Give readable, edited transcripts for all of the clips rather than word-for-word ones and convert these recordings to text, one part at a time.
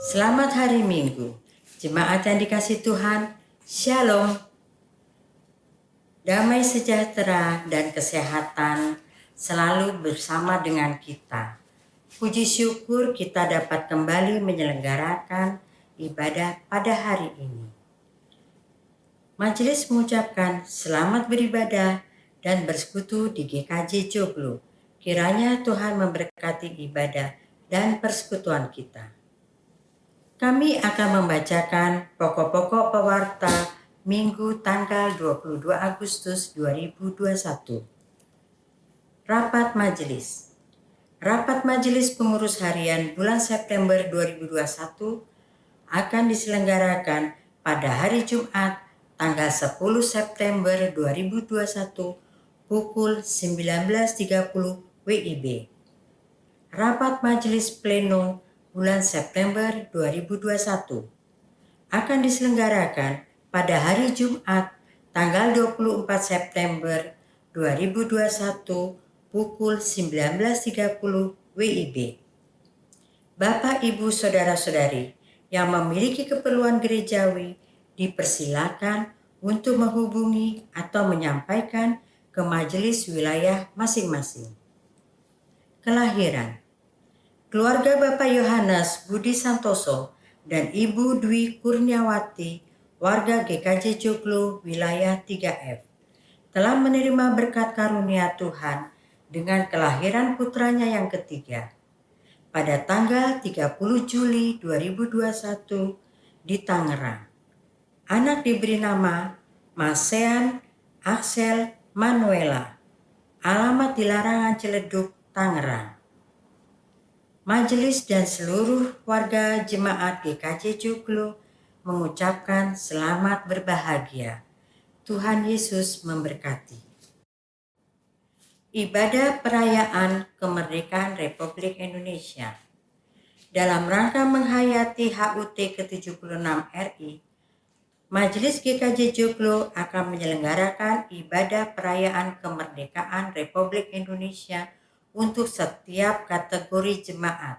Selamat hari Minggu, jemaat yang dikasihi Tuhan, Shalom. Damai sejahtera dan kesehatan selalu bersama dengan kita. Puji syukur kita dapat kembali menyelenggarakan ibadah pada hari ini. Majelis mengucapkan selamat beribadah dan bersekutu di GKJ Joglo. Kiranya Tuhan memberkati ibadah dan persekutuan kita. Kami akan membacakan pokok-pokok pewarta Minggu tanggal 22 Agustus 2021. Rapat Majelis. Rapat Majelis Pengurus Harian bulan September 2021 akan diselenggarakan pada hari Jumat tanggal 10 September 2021 pukul 19.30 WIB. Rapat Majelis Pleno bulan September 2021 akan diselenggarakan pada hari Jumat tanggal 24 September 2021 pukul 19.30 WIB. Bapak, Ibu, Saudara-saudari yang memiliki keperluan gerejawi dipersilakan untuk menghubungi atau menyampaikan ke majelis wilayah masing-masing. Kelahiran. Keluarga Bapak Yohanes Budi Santoso dan Ibu Dwi Kurniawati, warga GKJ Joglo wilayah 3F, telah menerima berkat karunia Tuhan dengan kelahiran putranya yang ketiga pada tanggal 30 Juli 2021 di Tangerang. Anak diberi nama Masean Axel Manuela, alamat di Larangan Ciledug, Tangerang. Majelis dan seluruh warga jemaat GKJ Joglo mengucapkan selamat berbahagia. Tuhan Yesus memberkati. Ibadah perayaan kemerdekaan Republik Indonesia. Dalam rangka menghayati HUT ke-76 RI, Majelis GKJ Joglo akan menyelenggarakan ibadah perayaan kemerdekaan Republik Indonesia untuk setiap kategori jemaat,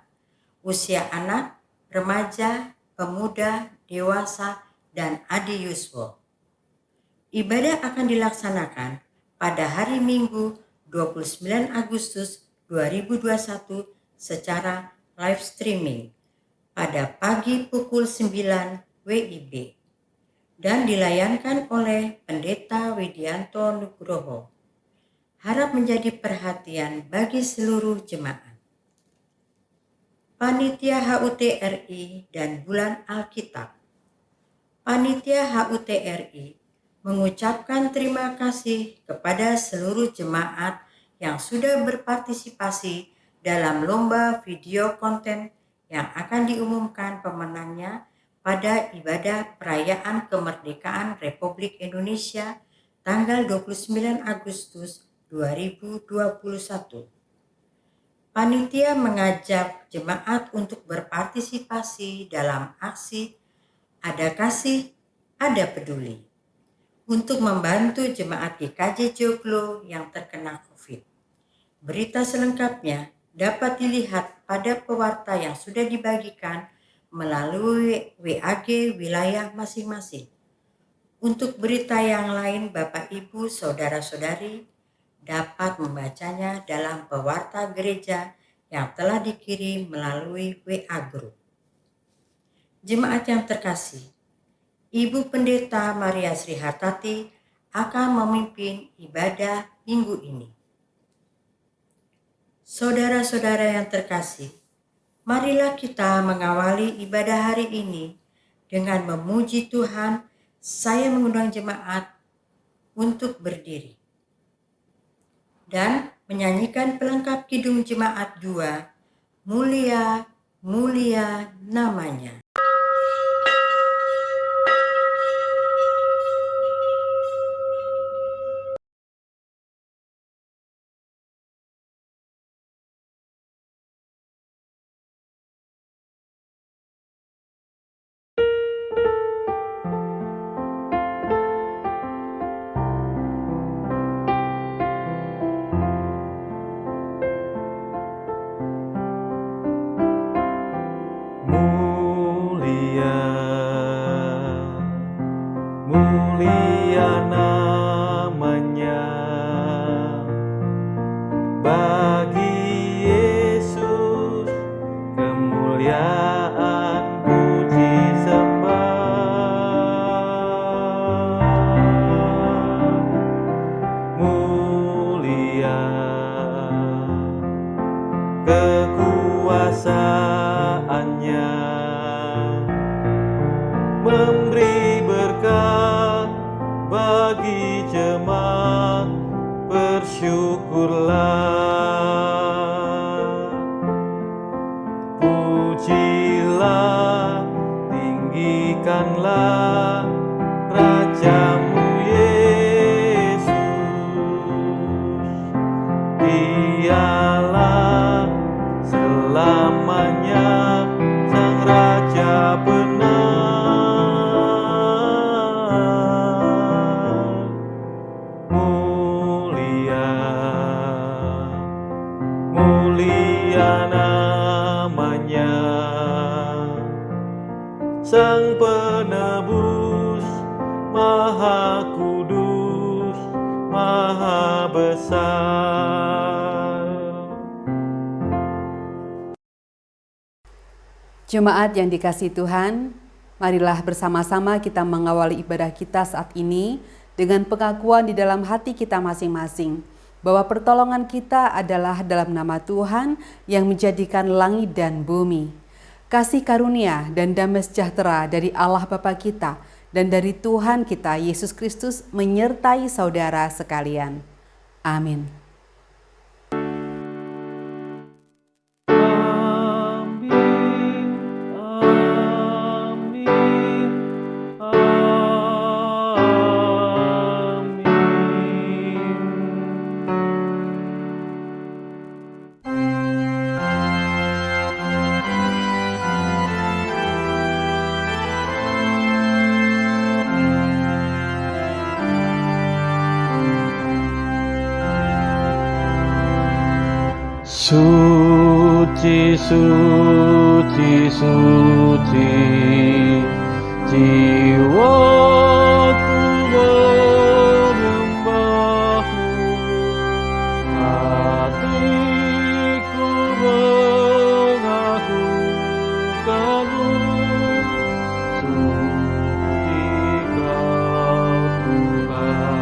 usia anak, remaja, pemuda, dewasa, dan adi yuswa. Ibadah akan dilaksanakan pada hari Minggu 29 Agustus 2021 secara live streaming pada pagi pukul 9 WIB dan dilayankan oleh Pendeta Widianto Nugroho. Harap menjadi perhatian bagi seluruh jemaat. Panitia HUT RI dan Bulan Alkitab. Panitia HUT RI mengucapkan terima kasih kepada seluruh jemaat yang sudah berpartisipasi dalam lomba video konten yang akan diumumkan pemenangnya pada ibadah perayaan kemerdekaan Republik Indonesia tanggal 29 Agustus 2021. Panitia mengajak jemaat untuk berpartisipasi dalam aksi Ada Kasih, Ada Peduli untuk membantu jemaat GKJ Joglo yang terkena COVID. Berita selengkapnya dapat dilihat pada pewarta yang sudah dibagikan melalui WAG wilayah masing-masing. Untuk berita yang lain, Bapak, Ibu, Saudara-saudari dapat membacanya dalam pewarta gereja yang telah dikirim melalui WA Group. Jemaat yang terkasih, Ibu Pendeta Maria Sri Hartati akan memimpin ibadah minggu ini. Saudara-saudara yang terkasih, marilah kita mengawali ibadah hari ini dengan memuji Tuhan. Saya mengundang jemaat untuk berdiri dan menyanyikan pelengkap Kidung Jemaat 2, Mulia, Mulia Namanya. mulia namanya. Bagi Yesus kemuliaan puji sembah. Mulia kekuasaannya, memberi berkat bagi jemaat, bersyukurlah. Pujilah, tinggikanlah Rajamu Yesus. Dialah selamanya Sang Raja benar. Mulia, mulia namanya. Sang penebus, Maha Kudus, Maha Besar. Jemaat yang dikasihi Tuhan, marilah bersama-sama kita mengawali ibadah kita saat ini dengan pengakuan di dalam hati kita masing-masing bahwa pertolongan kita adalah dalam nama Tuhan yang menjadikan langit dan bumi. Kasih karunia dan damai sejahtera dari Allah Bapa kita dan dari Tuhan kita Yesus Kristus menyertai saudara sekalian. Amin. Suci, suci, suci, jiwaku menyembahmu, hatiku mengakukanmu, suci Kau Tuhan.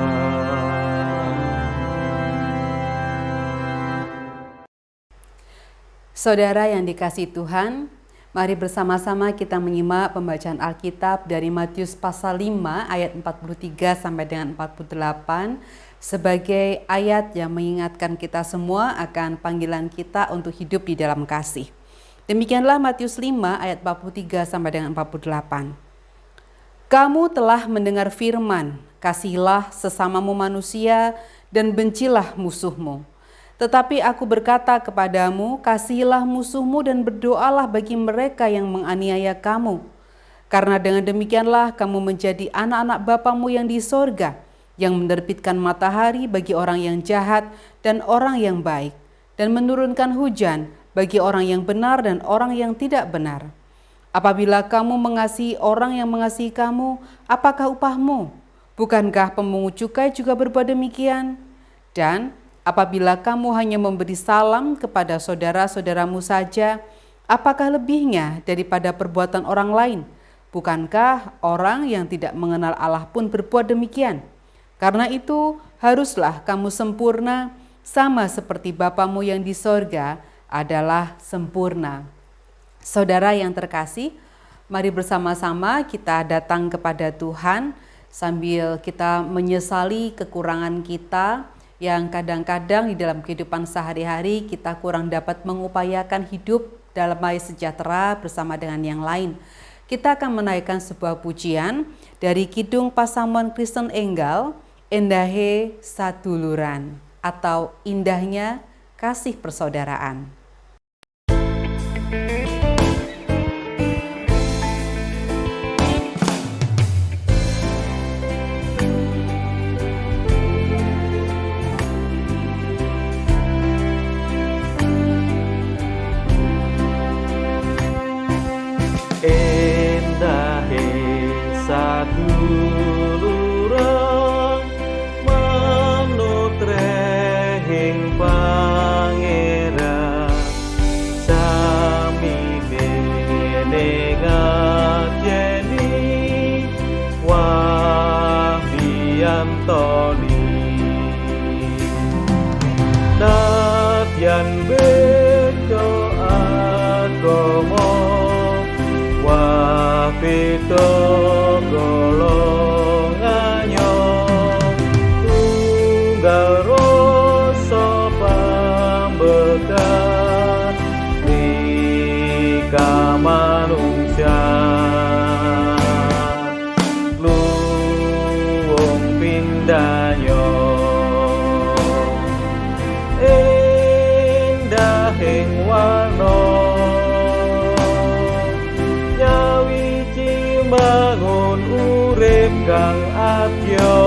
Saudara yang dikasihi Tuhan, mari bersama-sama kita menyimak pembacaan Alkitab dari Matius pasal 5 ayat 43 sampai dengan 48 sebagai ayat yang mengingatkan kita semua akan panggilan kita untuk hidup di dalam kasih. Demikianlah Matius 5 ayat 43 sampai dengan 48. Kamu telah mendengar firman, kasihilah sesamamu manusia dan bencilah musuhmu. Tetapi aku berkata kepadamu, kasihilah musuhmu dan berdoalah bagi mereka yang menganiaya kamu. Karena dengan demikianlah kamu menjadi anak-anak Bapamu yang di sorga, yang menerbitkan matahari bagi orang yang jahat dan orang yang baik, dan menurunkan hujan bagi orang yang benar dan orang yang tidak benar. Apabila kamu mengasihi orang yang mengasihi kamu, apakah upahmu? Bukankah pemungut cukai juga berbuat demikian? Dan apabila kamu hanya memberi salam kepada saudara-saudaramu saja, apakah lebihnya daripada perbuatan orang lain? Bukankah orang yang tidak mengenal Allah pun berbuat demikian? Karena itu, haruslah kamu sempurna, sama seperti Bapamu yang di sorga adalah sempurna. Saudara yang terkasih, mari bersama-sama kita datang kepada Tuhan sambil kita menyesali kekurangan kita, yang kadang-kadang di dalam kehidupan sehari-hari kita kurang dapat mengupayakan hidup damai sejahtera bersama dengan yang lain. Kita akan menaikkan sebuah pujian dari Kidung Pasamuan Kristen Enggal, Endahe Saduluran, atau Indahnya Kasih Persaudaraan. Endahe saduluran pantoni nadyan beda agama wah beda golongannya tunggal rasa pambekan lika manungsa luwung pindanyo endahing warna nyawiji bangun urip kang adya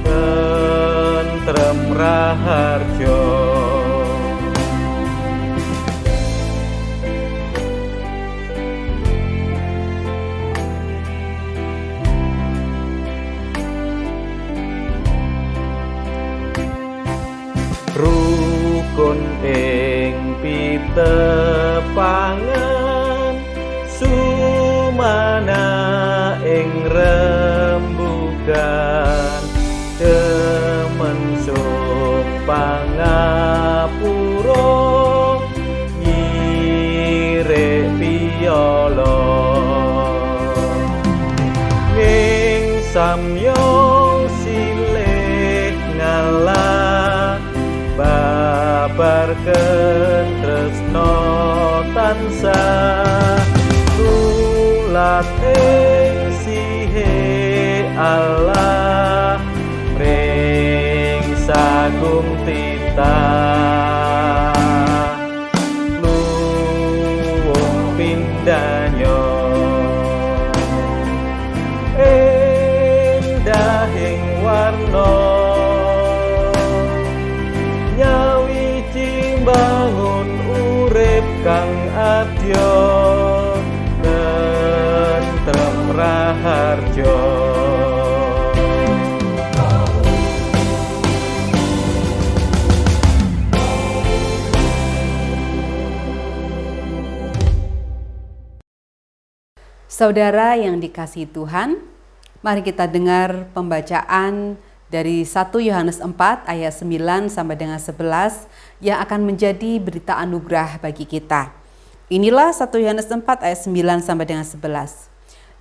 tentrem raharja rukun ing pitepangan sumana ing rembugan demen pangapura nyirek piyala ing samyong silih ngalah babarken tresno tansah tulat ing sihe Allah ring sagung titah luwung pindanyo endahing warna nyawiji bangun urip kang adya tentrem raharja Saudara yang dikasihi Tuhan, mari kita dengar pembacaan dari 1 Yohanes 4 ayat 9 sampai dengan 11 yang akan menjadi berita anugerah bagi kita. Inilah 1 Yohanes 4 ayat 9 sampai dengan 11.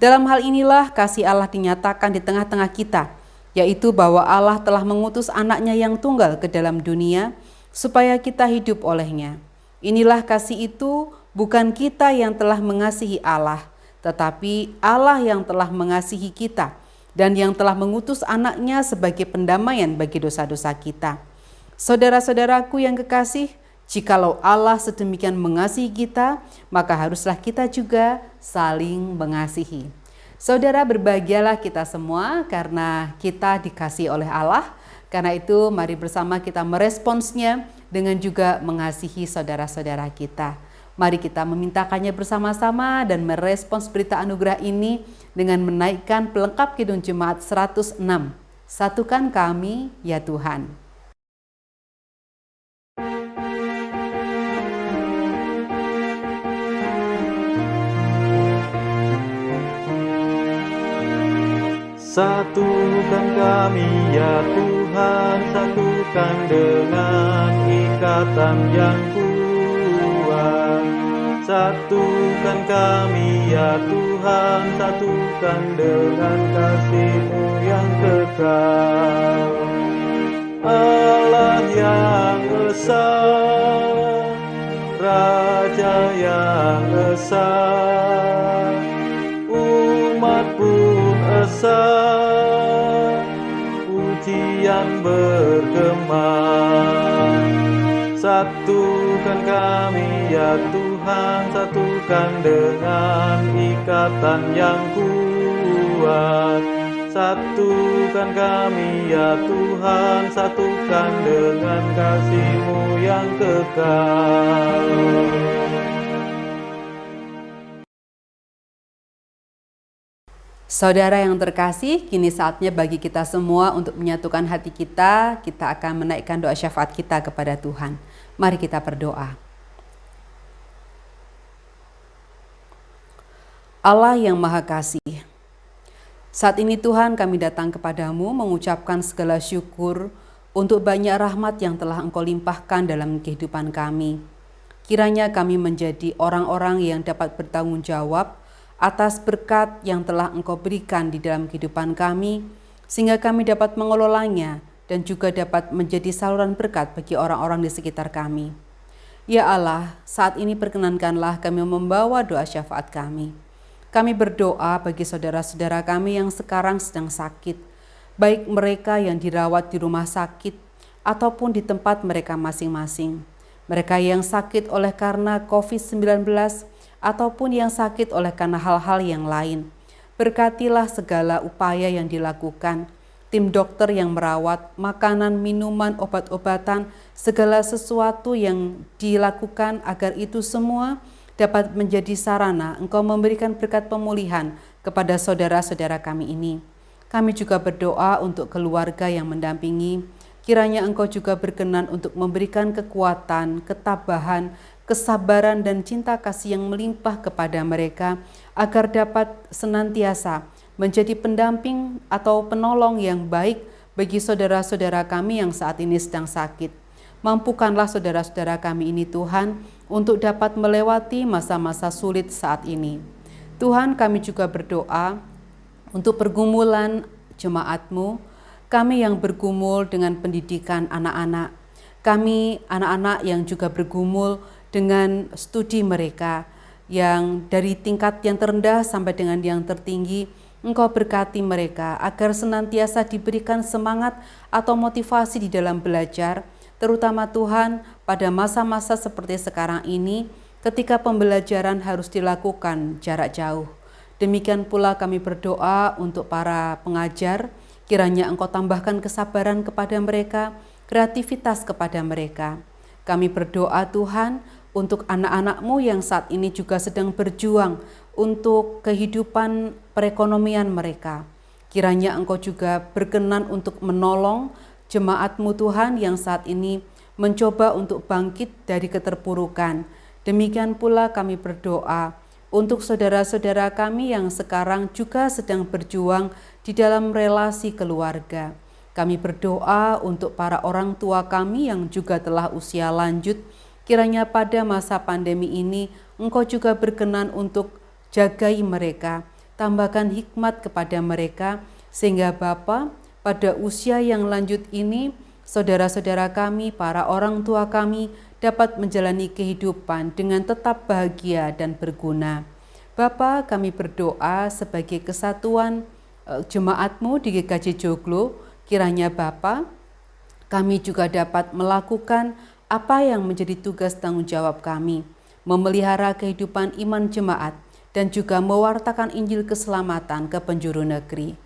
Dalam hal inilah kasih Allah dinyatakan di tengah-tengah kita, yaitu bahwa Allah telah mengutus anaknya yang tunggal ke dalam dunia supaya kita hidup olehnya. Inilah kasih itu, bukan kita yang telah mengasihi Allah, tetapi Allah yang telah mengasihi kita dan yang telah mengutus anaknya sebagai pendamaian bagi dosa-dosa kita. Saudara-saudaraku yang kekasih, jikalau Allah sedemikian mengasihi kita, maka haruslah kita juga saling mengasihi. Saudara, berbahagialah kita semua karena kita dikasihi oleh Allah. Karena itu mari bersama kita meresponsnya dengan juga mengasihi saudara-saudara kita. Mari kita memintakannya bersama-sama dan merespons berita anugerah ini dengan menaikkan pelengkap Kidung Jemaat 106. Satukan kami, ya Tuhan. Satukan kami ya Tuhan, satukan dengan ikatan yang kuat. Satukan kami ya Tuhan, satukan dengan kasih-Mu yang kekal. Allah yang esa, Raja yang esa, umat pun esa, pujian bergema. Satukan kami ya Tuhan, satukan dengan ikatan yang kuat. Satukan kami ya Tuhan, satukan dengan kasih-Mu yang kekal. Saudara yang terkasih, kini saatnya bagi kita semua untuk menyatukan hati kita. Kita akan menaikkan doa syafaat kita kepada Tuhan. Mari kita berdoa. Allah yang Maha Kasih, Saat ini Tuhan, kami datang kepadamu mengucapkan segala syukur untuk banyak rahmat yang telah Engkau limpahkan dalam kehidupan kami. Kiranya kami menjadi orang-orang yang dapat bertanggung jawab atas berkat yang telah Engkau berikan di dalam kehidupan kami, sehingga kami dapat mengelolanya dan juga dapat menjadi saluran berkat bagi orang-orang di sekitar kami. Ya Allah, saat ini perkenankanlah kami membawa doa syafaat kami. Kami berdoa bagi saudara-saudara kami yang sekarang sedang sakit, baik mereka yang dirawat di rumah sakit ataupun di tempat mereka masing-masing. Mereka yang sakit oleh karena COVID-19 ataupun yang sakit oleh karena hal-hal yang lain. Berkatilah segala upaya yang dilakukan, tim dokter yang merawat, makanan, minuman, obat-obatan, segala sesuatu yang dilakukan agar itu semua dapat menjadi sarana Engkau memberikan berkat pemulihan kepada saudara-saudara kami ini. Kami juga berdoa untuk keluarga yang mendampingi. Kiranya Engkau juga berkenan untuk memberikan kekuatan, ketabahan, kesabaran dan cinta kasih yang melimpah kepada mereka agar dapat senantiasa menjadi pendamping atau penolong yang baik bagi saudara-saudara kami yang saat ini sedang sakit. Mampukanlah saudara-saudara kami ini Tuhan untuk dapat melewati masa-masa sulit saat ini. Tuhan, kami juga berdoa untuk pergumulan jemaat-Mu, kami yang bergumul dengan pendidikan anak-anak, kami anak-anak yang juga bergumul dengan studi mereka, yang dari tingkat yang terendah sampai dengan yang tertinggi. Engkau berkati mereka agar senantiasa diberikan semangat atau motivasi di dalam belajar, terutama Tuhan pada masa-masa seperti sekarang ini ketika pembelajaran harus dilakukan jarak jauh. Demikian pula kami berdoa untuk para pengajar, kiranya Engkau tambahkan kesabaran kepada mereka, kreativitas kepada mereka. Kami berdoa Tuhan untuk anak-anak-Mu yang saat ini juga sedang berjuang untuk kehidupan perekonomian mereka. Kiranya Engkau juga berkenan untuk menolong jemaat-Mu Tuhan yang saat ini mencoba untuk bangkit dari keterpurukan. Demikian pula kami berdoa untuk saudara-saudara kami yang sekarang juga sedang berjuang di dalam relasi keluarga. Kami berdoa untuk para orang tua kami yang juga telah usia lanjut. Kiranya pada masa pandemi ini Engkau juga berkenan untuk jagai mereka, tambahkan hikmat kepada mereka, sehingga Bapa, pada usia yang lanjut ini, saudara-saudara kami, para orang tua kami dapat menjalani kehidupan dengan tetap bahagia dan berguna. Bapa, kami berdoa sebagai kesatuan jemaat-Mu di GKJ Joglo, kiranya Bapa, kami juga dapat melakukan apa yang menjadi tugas tanggung jawab kami, memelihara kehidupan iman jemaat dan juga mewartakan Injil keselamatan ke penjuru negeri.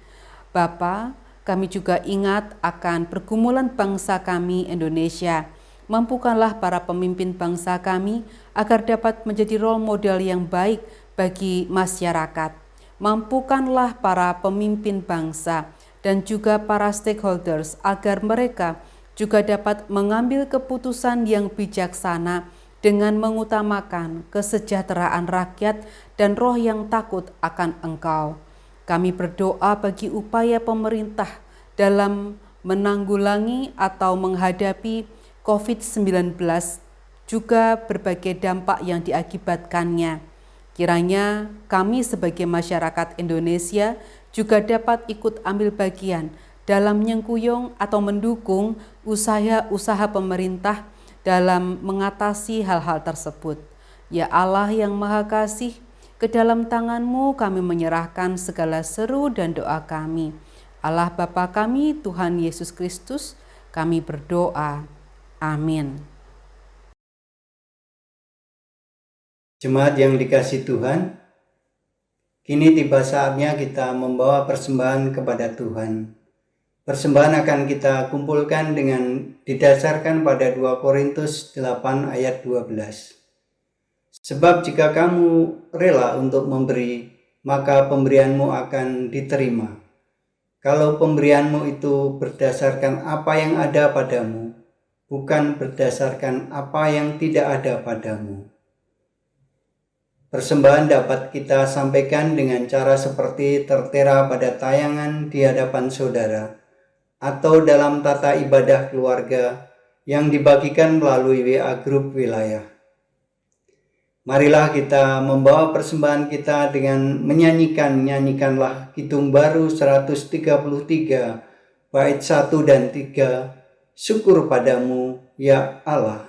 Bapa, kami juga ingat akan pergumulan bangsa kami Indonesia. Mampukanlah para pemimpin bangsa kami agar dapat menjadi role model yang baik bagi masyarakat. Mampukanlah para pemimpin bangsa dan juga para stakeholders agar mereka juga dapat mengambil keputusan yang bijaksana dengan mengutamakan kesejahteraan rakyat dan roh yang takut akan Engkau. Kami berdoa bagi upaya pemerintah dalam menanggulangi atau menghadapi COVID-19, juga berbagai dampak yang diakibatkannya. Kiranya kami sebagai masyarakat Indonesia juga dapat ikut ambil bagian dalam menyengkuyung atau mendukung usaha-usaha pemerintah dalam mengatasi hal-hal tersebut. Ya Allah yang Maha Kasih, ke dalam tangan-Mu kami menyerahkan segala seru dan doa kami. Allah Bapa kami, Tuhan Yesus Kristus, kami berdoa. Amin. Jemaat yang dikasihi Tuhan, kini tiba saatnya kita membawa persembahan kepada Tuhan. Persembahan akan kita kumpulkan dengan didasarkan pada 2 Korintus 8 ayat 12. Sebab jika kamu rela untuk memberi, maka pemberianmu akan diterima. Kalau pemberianmu itu berdasarkan apa yang ada padamu, bukan berdasarkan apa yang tidak ada padamu. Persembahan dapat kita sampaikan dengan cara seperti tertera pada tayangan di hadapan saudara atau dalam tata ibadah keluarga yang dibagikan melalui WA grup wilayah. Marilah kita membawa persembahan kita dengan nyanyikanlah Kidung Baru 133 bait 1 dan 3, syukur padamu ya Allah.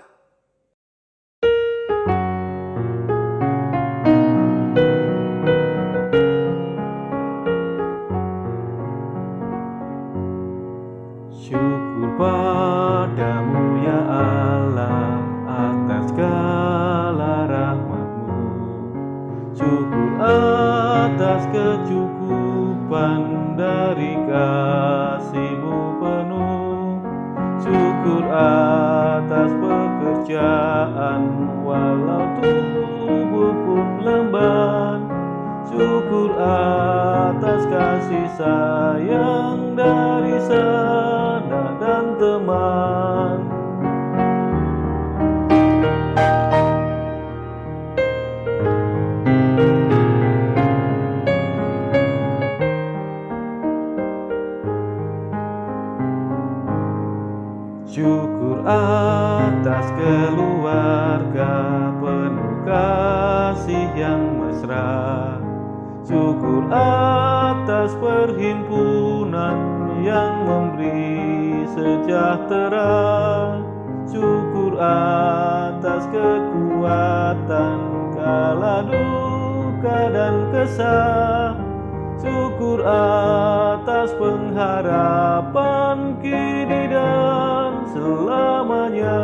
Syukur padamu ya Allah atas segala rahmat-Mu. Syukur atas kecukupan dari kasih-Mu penuh. Syukur atas pekerjaan walau tubuh pun lemban. Syukur atas kasih sayang dari saudara dan teman. Syukur atas keluarga penuh kasih yang mesra. Syukur atas perhimpunan yang memberi sejahtera. Syukur atas kekuatan kala duka dan kesah. Syukur atas pengharapan kini dan selamanya.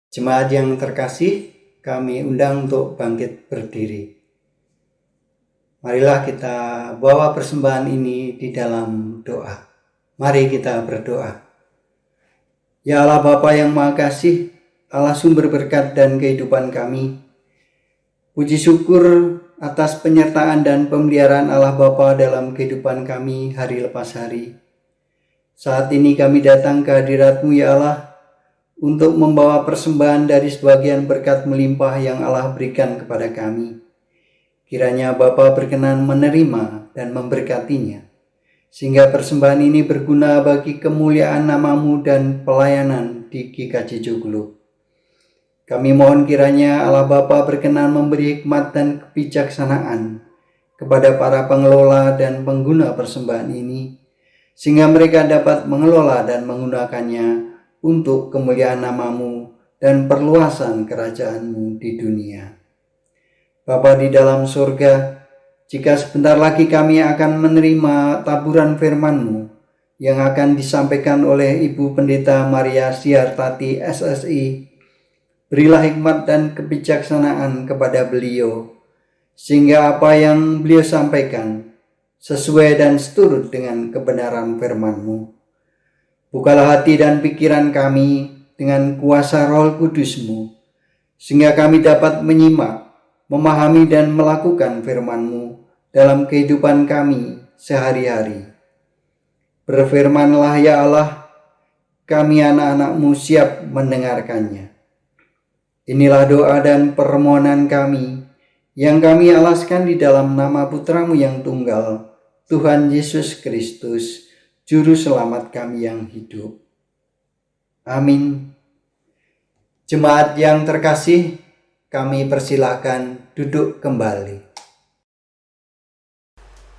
Jemaat yang terkasih, kami undang untuk bangkit berdiri. Marilah kita bawa persembahan ini di dalam doa. Mari kita berdoa. Ya Allah Bapa yang Maha Kasih, Allah sumber berkat dan kehidupan kami. Puji syukur atas penyertaan dan pemeliharaan Allah Bapa dalam kehidupan kami hari lepas hari. Saat ini kami datang ke hadirat-Mu ya Allah, untuk membawa persembahan dari sebagian berkat melimpah yang Allah berikan kepada kami. Kiranya Bapa berkenan menerima dan memberkatinya, sehingga persembahan ini berguna bagi kemuliaan nama-Mu dan pelayanan di GKJ Joglo. Kami mohon kiranya Allah Bapa berkenan memberi hikmat dan kebijaksanaan kepada para pengelola dan pengguna persembahan ini, sehingga mereka dapat mengelola dan menggunakannya untuk kemuliaan nama-Mu dan perluasan kerajaan-Mu di dunia. Bapa di dalam surga, jika sebentar lagi kami akan menerima taburan firman-Mu yang akan disampaikan oleh Ibu Pendeta Maria Siartati SSI, berilah hikmat dan kebijaksanaan kepada beliau, sehingga apa yang beliau sampaikan sesuai dan seturut dengan kebenaran firman-Mu. Bukalah hati dan pikiran kami dengan kuasa Roh Kudus-Mu, sehingga kami dapat menyimak, memahami dan melakukan firman-Mu dalam kehidupan kami sehari-hari. Berfirmanlah ya Allah, kami anak-anak-Mu siap mendengarkannya. Inilah doa dan permohonan kami yang kami alaskan di dalam nama Putra-Mu yang tunggal, Tuhan Yesus Kristus, Juru Selamat kami yang hidup. Amin. Jemaat yang terkasih, kami persilakan duduk kembali.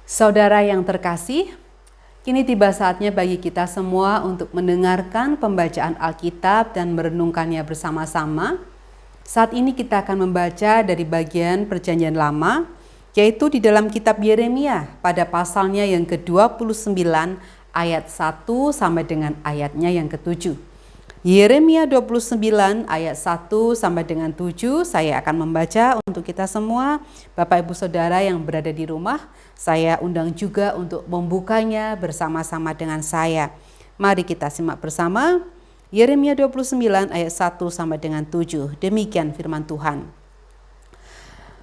Saudara yang terkasih, kini tiba saatnya bagi kita semua untuk mendengarkan pembacaan Alkitab dan merenungkannya bersama-sama. Saat ini kita akan membaca dari bagian Perjanjian Lama, yaitu di dalam kitab Yeremia pada pasalnya yang ke-29 ayat 1 sampai dengan ayatnya yang ke-7. Yeremia 29 ayat 1 sampai dengan 7 saya akan membaca untuk kita semua. Bapak Ibu Saudara yang berada di rumah, saya undang juga untuk membukanya bersama-sama dengan saya. Mari kita simak bersama Yeremia 29 ayat 1 sampai dengan 7. Demikian firman Tuhan.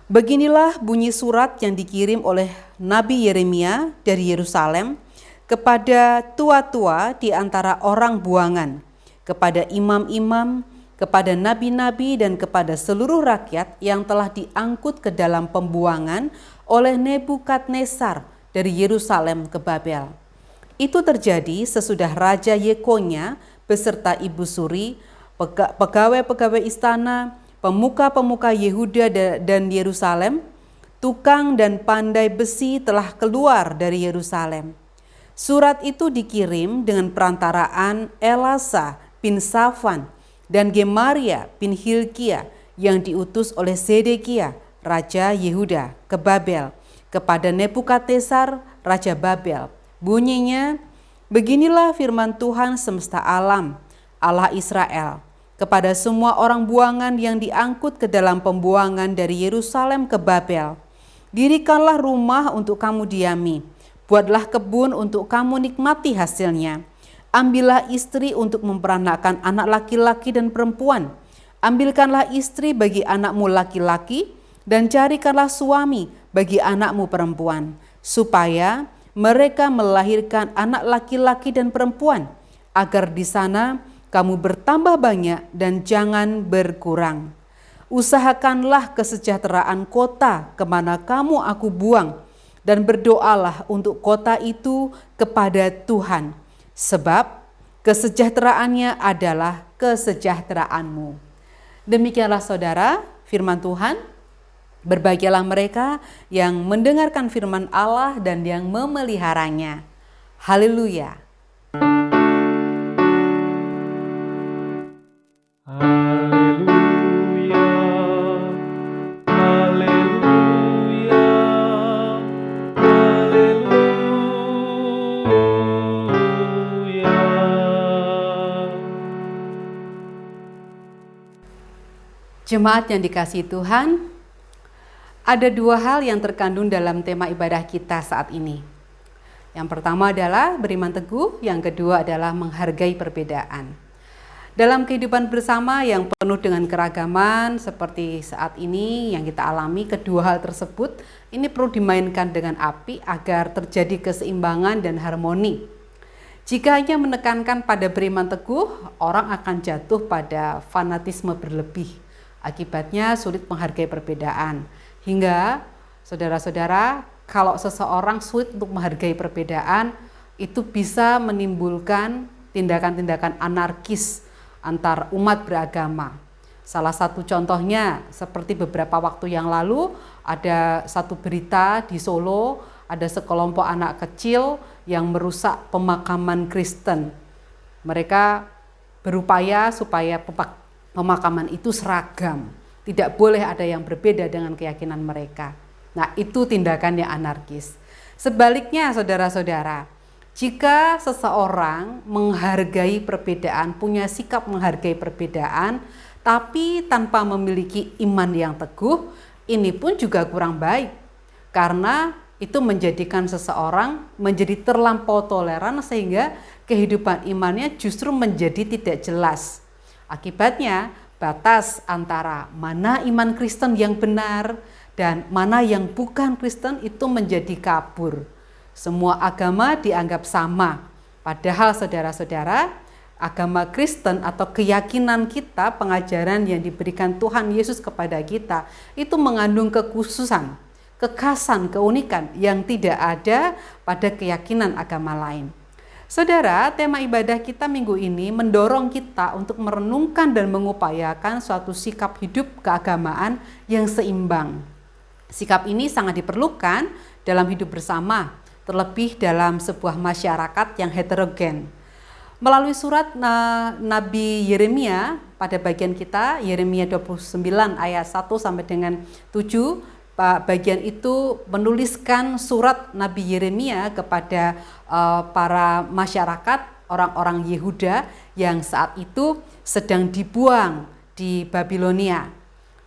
Beginilah bunyi surat yang dikirim oleh Nabi Yeremia dari Yerusalem kepada tua-tua di antara orang buangan, kepada imam-imam, kepada nabi-nabi dan kepada seluruh rakyat yang telah diangkut ke dalam pembuangan oleh Nebukadnezar dari Yerusalem ke Babel. Itu terjadi sesudah Raja Yekonya beserta ibu suri, pegawai-pegawai istana, pemuka-pemuka Yehuda dan Yerusalem, tukang dan pandai besi telah keluar dari Yerusalem. Surat itu dikirim dengan perantaraan Elasa bin Safan dan Gemaria bin Hilkia yang diutus oleh Zedekia, Raja Yehuda, ke Babel, kepada Nebukadnezar, Raja Babel. Bunyinya, beginilah firman Tuhan semesta alam, Allah Israel, kepada semua orang buangan yang diangkut ke dalam pembuangan dari Yerusalem ke Babel. Dirikanlah rumah untuk kamu diami, buatlah kebun untuk kamu nikmati hasilnya. Ambillah istri untuk memperanakkan anak laki-laki dan perempuan. Ambilkanlah istri bagi anakmu laki-laki dan carikanlah suami bagi anakmu perempuan, supaya mereka melahirkan anak laki-laki dan perempuan, agar di sana kamu bertambah banyak dan jangan berkurang. Usahakanlah kesejahteraan kota kemana kamu aku buang, dan berdoalah untuk kota itu kepada Tuhan, sebab kesejahteraannya adalah kesejahteraanmu. Demikianlah saudara firman Tuhan. Berbahagialah mereka yang mendengarkan firman Allah dan yang memeliharanya. Haleluya. Haleluya, haleluya, haleluya. Jemaat yang dikasihi Tuhan, ada dua hal yang terkandung dalam tema ibadah kita saat ini. Yang pertama adalah beriman teguh, yang kedua adalah menghargai perbedaan. Dalam kehidupan bersama yang penuh dengan keragaman seperti saat ini yang kita alami, kedua hal tersebut ini perlu dimainkan dengan api agar terjadi keseimbangan dan harmoni. Jika hanya menekankan pada beriman teguh, orang akan jatuh pada fanatisme berlebih. Akibatnya sulit menghargai perbedaan. Hingga saudara-saudara, kalau seseorang sulit untuk menghargai perbedaan, itu bisa menimbulkan tindakan-tindakan anarkis antar umat beragama. Salah satu contohnya seperti beberapa waktu yang lalu ada satu berita di Solo, ada sekelompok anak kecil yang merusak pemakaman Kristen. Mereka berupaya supaya pemakaman itu seragam. Tidak boleh ada yang berbeda dengan keyakinan mereka. Nah, itu tindakan yang anarkis. Sebaliknya saudara-saudara, jika seseorang menghargai perbedaan, punya sikap menghargai perbedaan, tapi tanpa memiliki iman yang teguh, ini pun juga kurang baik. Karena itu menjadikan seseorang menjadi terlampau toleran sehingga kehidupan imannya justru menjadi tidak jelas. Akibatnya, batas antara mana iman Kristen yang benar dan mana yang bukan Kristen itu menjadi kabur. Semua agama dianggap sama. Padahal saudara-saudara, agama Kristen atau keyakinan kita, pengajaran yang diberikan Tuhan Yesus kepada kita, itu mengandung kekhususan, kekhasan, keunikan yang tidak ada pada keyakinan agama lain. Saudara, tema ibadah kita minggu ini mendorong kita untuk merenungkan dan mengupayakan suatu sikap hidup keagamaan yang seimbang. Sikap ini sangat diperlukan dalam hidup bersama, terlebih dalam sebuah masyarakat yang heterogen. Melalui surat Nabi Yeremia pada bagian kita, Yeremia 29 ayat 1 sampai dengan 7, bagian itu menuliskan surat Nabi Yeremia kepada para masyarakat, orang-orang Yehuda yang saat itu sedang dibuang di Babilonia.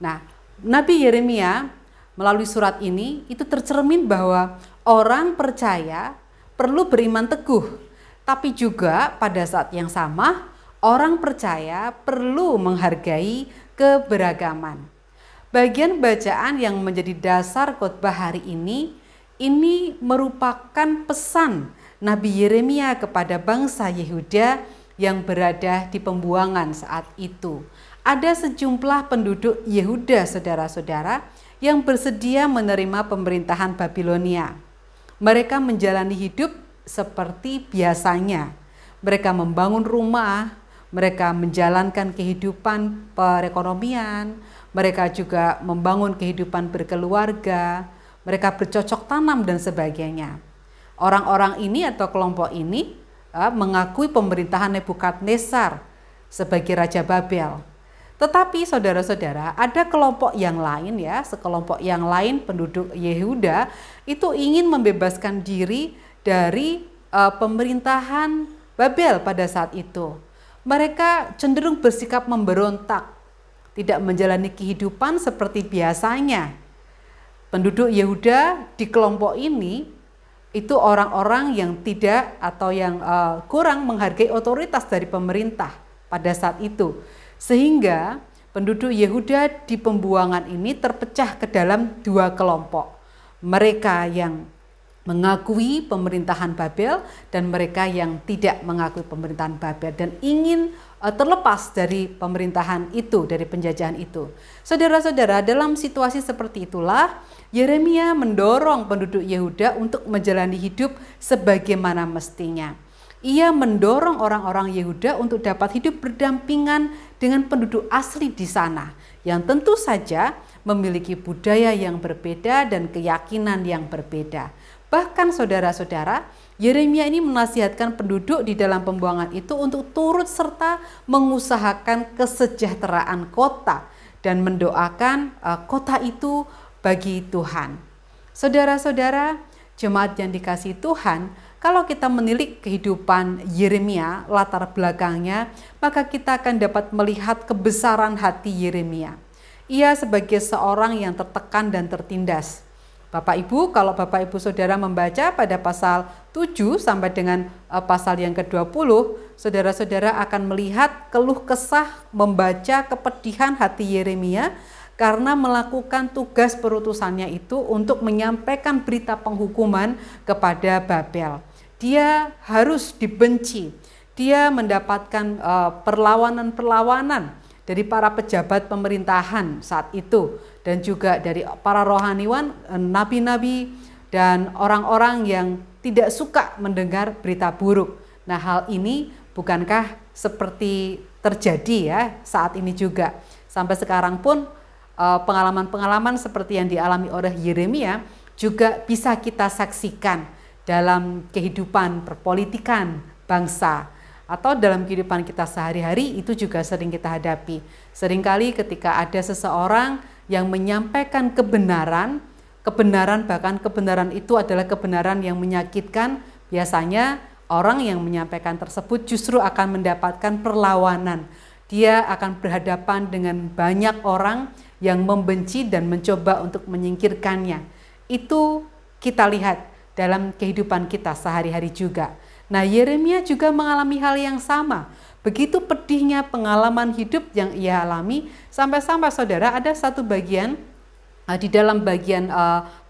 Nah, Nabi Yeremia melalui surat ini itu tercermin bahwa orang percaya perlu beriman teguh, tapi juga pada saat yang sama orang percaya perlu menghargai keberagaman. Bagian bacaan yang menjadi dasar khotbah hari ini merupakan pesan Nabi Yeremia kepada bangsa Yehuda yang berada di pembuangan saat itu. Ada sejumlah penduduk Yehuda, saudara-saudara, yang bersedia menerima pemerintahan Babilonia. Mereka menjalani hidup seperti biasanya. Mereka membangun rumah, mereka menjalankan kehidupan perekonomian, mereka juga membangun kehidupan berkeluarga, mereka bercocok tanam dan sebagainya. Orang-orang ini atau kelompok ini mengakui pemerintahan Nebukadnezar sebagai Raja Babel. Tetapi saudara-saudara, ada kelompok yang lain sekelompok yang lain penduduk Yehuda itu ingin membebaskan diri dari pemerintahan Babel pada saat itu. Mereka cenderung bersikap memberontak, tidak menjalani kehidupan seperti biasanya. Penduduk Yehuda di kelompok ini itu orang-orang yang tidak atau yang kurang menghargai otoritas dari pemerintah pada saat itu. Sehingga penduduk Yehuda di pembuangan ini terpecah ke dalam dua kelompok. Mereka yang mengakui pemerintahan Babel dan mereka yang tidak mengakui pemerintahan Babel dan ingin terlepas dari pemerintahan itu, dari penjajahan itu. Saudara-saudara, dalam situasi seperti itulah Yeremia mendorong penduduk Yehuda untuk menjalani hidup sebagaimana mestinya. Ia mendorong orang-orang Yehuda untuk dapat hidup berdampingan dengan penduduk asli di sana, yang tentu saja memiliki budaya yang berbeda dan keyakinan yang berbeda. Bahkan saudara-saudara, Yeremia ini menasihatkan penduduk di dalam pembuangan itu untuk turut serta mengusahakan kesejahteraan kota dan mendoakan kota itu bagi Tuhan. Saudara-saudara, jemaat yang dikasihi Tuhan, kalau kita menilik kehidupan Yeremia, latar belakangnya, maka kita akan dapat melihat kebesaran hati Yeremia. Ia sebagai seorang yang tertekan dan tertindas. Bapak Ibu, kalau Bapak Ibu Saudara membaca pada pasal 7 sampai dengan pasal yang ke-20, saudara-saudara akan melihat keluh kesah membaca kepedihan hati Yeremia karena melakukan tugas perutusannya itu untuk menyampaikan berita penghukuman kepada Babel. Dia harus dibenci, dia mendapatkan perlawanan-perlawanan dari para pejabat pemerintahan saat itu dan juga dari para rohaniwan, nabi-nabi dan orang-orang yang tidak suka mendengar berita buruk. Nah, hal ini bukankah seperti terjadi saat ini juga. Sampai sekarang pun pengalaman-pengalaman seperti yang dialami oleh Yeremia juga bisa kita saksikan dalam kehidupan perpolitikan bangsa atau dalam kehidupan kita sehari-hari. Itu juga sering kita hadapi. Seringkali ketika ada seseorang yang menyampaikan kebenaran bahkan kebenaran itu adalah kebenaran yang menyakitkan, biasanya orang yang menyampaikan tersebut justru akan mendapatkan perlawanan. Dia akan berhadapan dengan banyak orang yang membenci dan mencoba untuk menyingkirkannya. Itu kita lihat dalam kehidupan kita sehari-hari juga. Nah, Yeremia juga mengalami hal yang sama. Begitu pedihnya pengalaman hidup yang ia alami, sampai-sampai saudara ada satu bagian di dalam bagian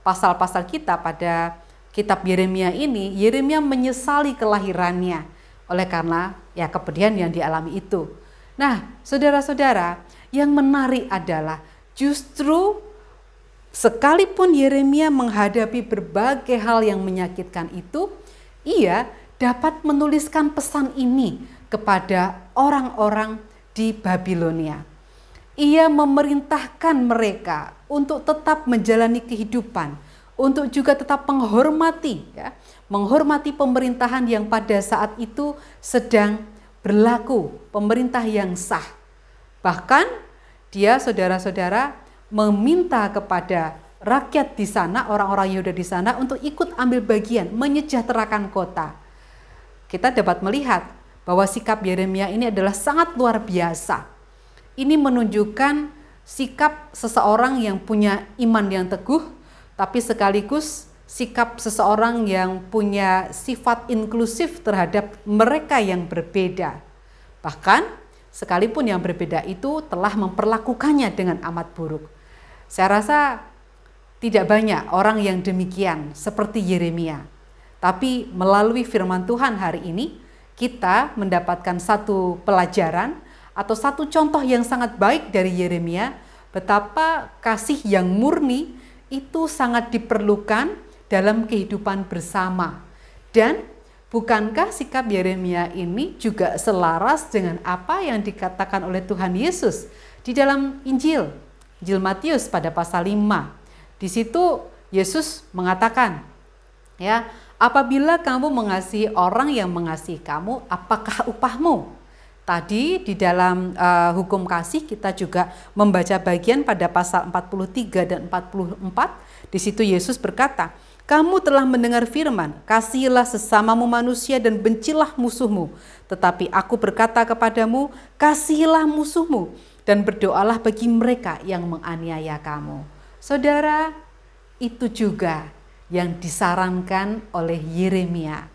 pasal-pasal kita pada kitab Yeremia ini, Yeremia menyesali kelahirannya oleh karena kepedihan yang dialami itu. Nah, saudara-saudara, yang menarik adalah justru sekalipun Yeremia menghadapi berbagai hal yang menyakitkan itu, ia dapat menuliskan pesan ini kepada orang-orang di Babilonia. Ia memerintahkan mereka untuk tetap menjalani kehidupan, untuk juga tetap menghormati pemerintahan yang pada saat itu sedang berlaku, pemerintah yang sah. Bahkan dia, saudara-saudara, meminta kepada rakyat di sana, orang-orang Yehuda di sana untuk ikut ambil bagian menyejahterakan kota. Kita dapat melihat bahwa sikap Yeremia ini adalah sangat luar biasa. Ini menunjukkan sikap seseorang yang punya iman yang teguh, tapi sekaligus sikap seseorang yang punya sifat inklusif terhadap mereka yang berbeda. Bahkan sekalipun yang berbeda itu telah memperlakukannya dengan amat buruk. Saya rasa tidak banyak orang yang demikian seperti Yeremia. Tapi melalui firman Tuhan hari ini, kita mendapatkan satu pelajaran atau satu contoh yang sangat baik dari Yeremia, betapa kasih yang murni itu sangat diperlukan dalam kehidupan bersama. Dan bukankah sikap Yeremia ini juga selaras dengan apa yang dikatakan oleh Tuhan Yesus di dalam Injil Matius pada pasal 5. Di situ Yesus mengatakan, ya, apabila kamu mengasihi orang yang mengasihi kamu, apakah upahmu? Tadi di dalam hukum kasih kita juga membaca bagian pada pasal 43 dan 44. Di situ Yesus berkata, kamu telah mendengar firman, kasihilah sesamamu manusia dan bencilah musuhmu. Tetapi aku berkata kepadamu, kasihilah musuhmu dan berdoalah bagi mereka yang menganiaya kamu. Saudara, itu juga yang disarankan oleh Yeremia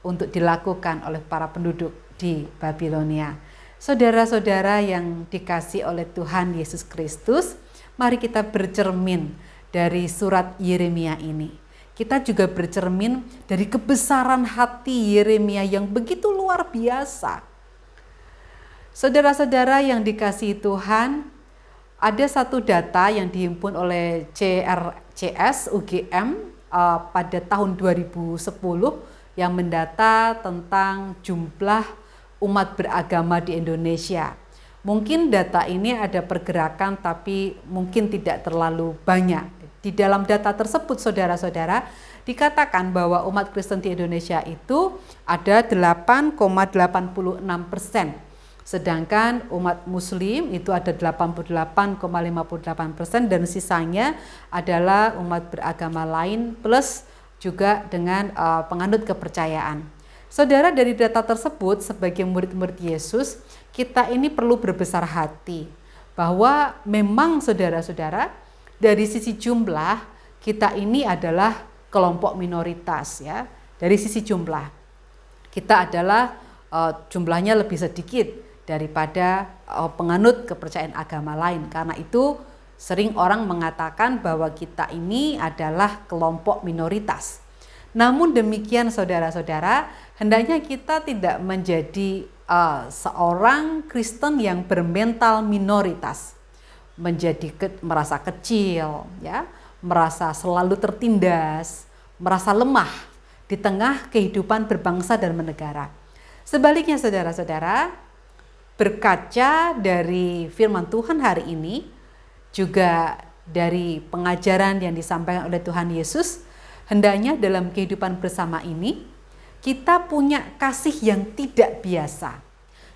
untuk dilakukan oleh para penduduk di Babilonia. Saudara-saudara yang dikasihi oleh Tuhan Yesus Kristus, mari kita bercermin dari surat Yeremia ini. Kita juga bercermin dari kebesaran hati Yeremia yang begitu luar biasa. Saudara-saudara yang dikasihi Tuhan, ada satu data yang dihimpun oleh CRCS UGM pada tahun 2010 yang mendata tentang jumlah umat beragama di Indonesia. Mungkin data ini ada pergerakan tapi mungkin tidak terlalu banyak. Di dalam data tersebut, saudara-saudara, dikatakan bahwa umat Kristen di Indonesia itu ada 8,86%. Sedangkan umat Muslim itu ada 88,58% dan sisanya adalah umat beragama lain plus juga dengan penganut kepercayaan. Saudara, dari data tersebut sebagai murid-murid Yesus, kita ini perlu berbesar hati bahwa memang saudara-saudara dari sisi jumlah kita ini adalah kelompok minoritas ya. Dari sisi jumlah kita adalah jumlahnya lebih sedikit daripada penganut kepercayaan agama lain. Karena itu sering orang mengatakan bahwa kita ini adalah kelompok minoritas. Namun demikian saudara-saudara, hendaknya kita tidak menjadi seorang Kristen yang bermental minoritas, menjadi merasa kecil, ya, merasa selalu tertindas, merasa lemah di tengah kehidupan berbangsa dan bernegara. Sebaliknya saudara-saudara, berkaca dari firman Tuhan hari ini, juga dari pengajaran yang disampaikan oleh Tuhan Yesus, hendaknya dalam kehidupan bersama ini, kita punya kasih yang tidak biasa.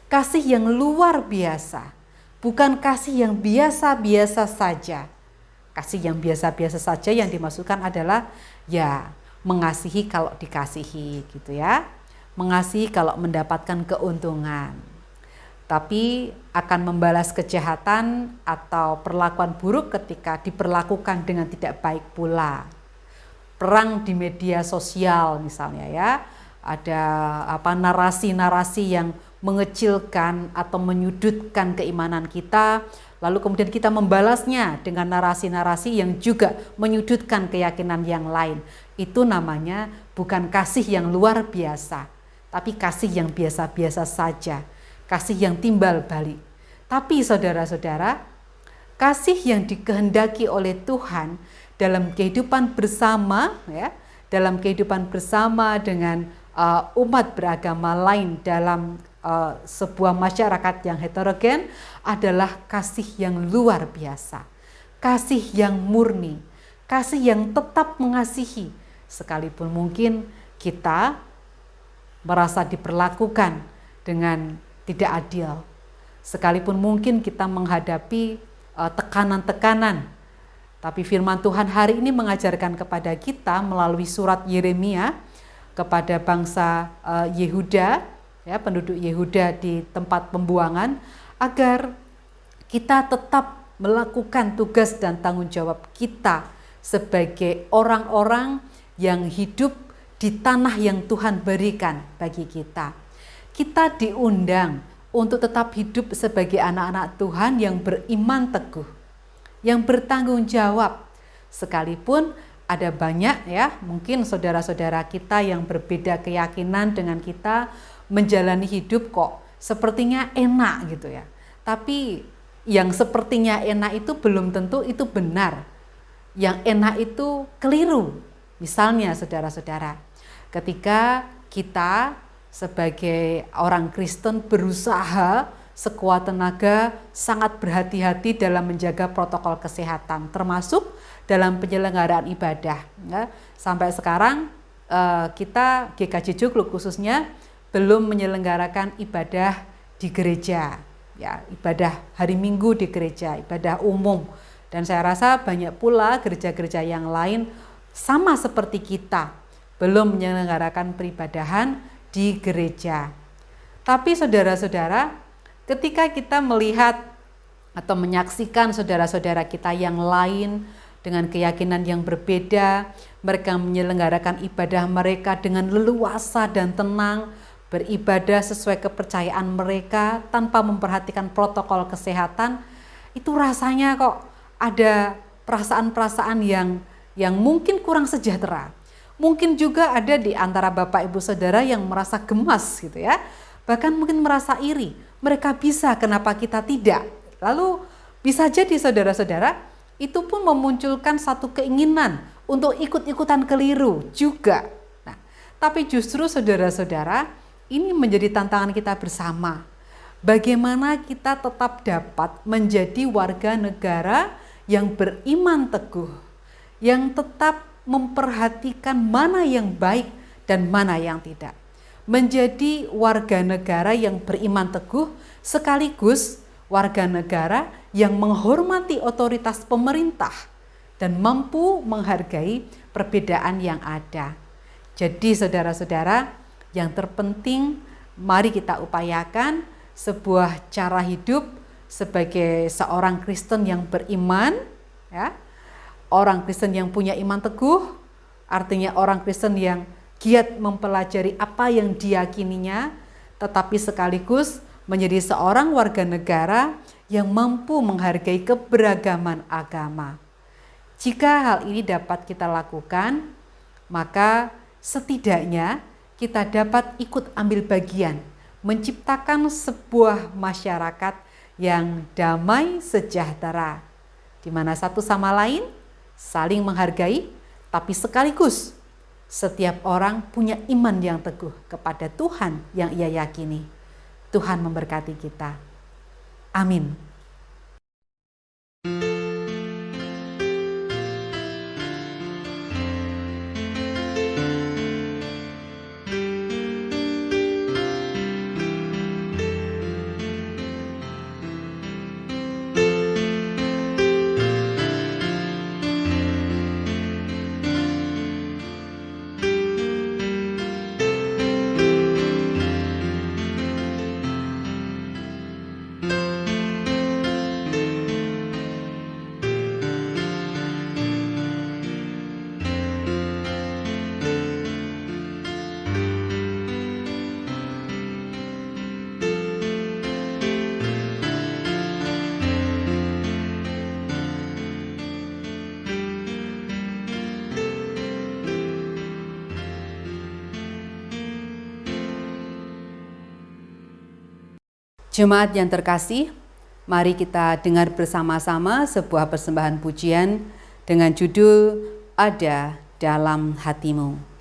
Kasih yang luar biasa. Bukan kasih yang biasa-biasa saja. Kasih yang biasa-biasa saja yang dimaksudkan adalah ya mengasihi kalau dikasihi gitu ya. Mengasihi kalau mendapatkan keuntungan. Tapi akan membalas kejahatan atau perlakuan buruk ketika diperlakukan dengan tidak baik pula. Perang di media sosial misalnya ya, ada narasi-narasi yang mengecilkan atau menyudutkan keimanan kita, lalu kemudian kita membalasnya dengan narasi-narasi yang juga menyudutkan keyakinan yang lain. Itu namanya bukan kasih yang luar biasa, tapi kasih yang biasa-biasa saja, kasih yang timbal balik. Tapi saudara-saudara, kasih yang dikehendaki oleh Tuhan dalam kehidupan bersama, ya, dalam kehidupan bersama dengan umat beragama lain dalam sebuah masyarakat yang heterogen adalah kasih yang luar biasa, kasih yang murni, kasih yang tetap mengasihi sekalipun mungkin kita merasa diperlakukan dengan tidak adil, sekalipun mungkin kita menghadapi tekanan-tekanan. Tapi firman Tuhan hari ini mengajarkan kepada kita melalui surat Yeremia kepada bangsa Yehuda, ya, penduduk Yehuda di tempat pembuangan, agar kita tetap melakukan tugas dan tanggung jawab kita sebagai orang-orang yang hidup di tanah yang Tuhan berikan bagi kita. Kita diundang untuk tetap hidup sebagai anak-anak Tuhan yang beriman teguh, yang bertanggung jawab, sekalipun ada banyak ya, mungkin saudara-saudara kita yang berbeda keyakinan dengan kita, menjalani hidup kok sepertinya enak gitu ya. Tapi yang sepertinya enak itu belum tentu itu benar. Yang enak itu keliru. Misalnya saudara-saudara, ketika kita sebagai orang Kristen berusaha sekuat tenaga sangat berhati-hati dalam menjaga protokol kesehatan, termasuk dalam penyelenggaraan ibadah. Ya, sampai sekarang kita GKJ Joglo khususnya belum menyelenggarakan ibadah di gereja, ya, ibadah hari Minggu di gereja, ibadah umum. Dan saya rasa banyak pula gereja-gereja yang lain sama seperti kita belum menyelenggarakan peribadahan di gereja. Tapi saudara-saudara, ketika kita melihat atau menyaksikan saudara-saudara kita yang lain dengan keyakinan yang berbeda, mereka menyelenggarakan ibadah mereka dengan leluasa dan tenang, beribadah sesuai kepercayaan mereka tanpa memperhatikan protokol kesehatan, itu rasanya kok ada perasaan-perasaan yang mungkin kurang sejahtera. Mungkin juga ada di antara Bapak Ibu Saudara yang merasa gemas gitu ya. Bahkan mungkin merasa iri. Mereka bisa, kenapa kita tidak? Lalu bisa jadi saudara-saudara itu pun memunculkan satu keinginan untuk ikut-ikutan keliru juga. Nah, tapi justru saudara-saudara, ini menjadi tantangan kita bersama. Bagaimana kita tetap dapat menjadi warga negara yang beriman teguh, yang tetap memperhatikan mana yang baik dan mana yang tidak. Menjadi warga negara yang beriman teguh sekaligus warga negara yang menghormati otoritas pemerintah dan mampu menghargai perbedaan yang ada. Jadi saudara-saudara, yang terpenting mari kita upayakan sebuah cara hidup sebagai seorang Kristen yang beriman, ya. Orang Kristen yang punya iman teguh, artinya orang Kristen yang giat mempelajari apa yang diyakininya, tetapi sekaligus menjadi seorang warga negara yang mampu menghargai keberagaman agama. Jika hal ini dapat kita lakukan, maka setidaknya kita dapat ikut ambil bagian menciptakan sebuah masyarakat yang damai sejahtera, di mana satu sama lain saling menghargai, tapi sekaligus setiap orang punya iman yang teguh kepada Tuhan yang ia yakini. Tuhan memberkati kita. Amin. Jemaat yang terkasih, mari kita dengar bersama-sama sebuah persembahan pujian dengan judul Ada Dalam Hatimu.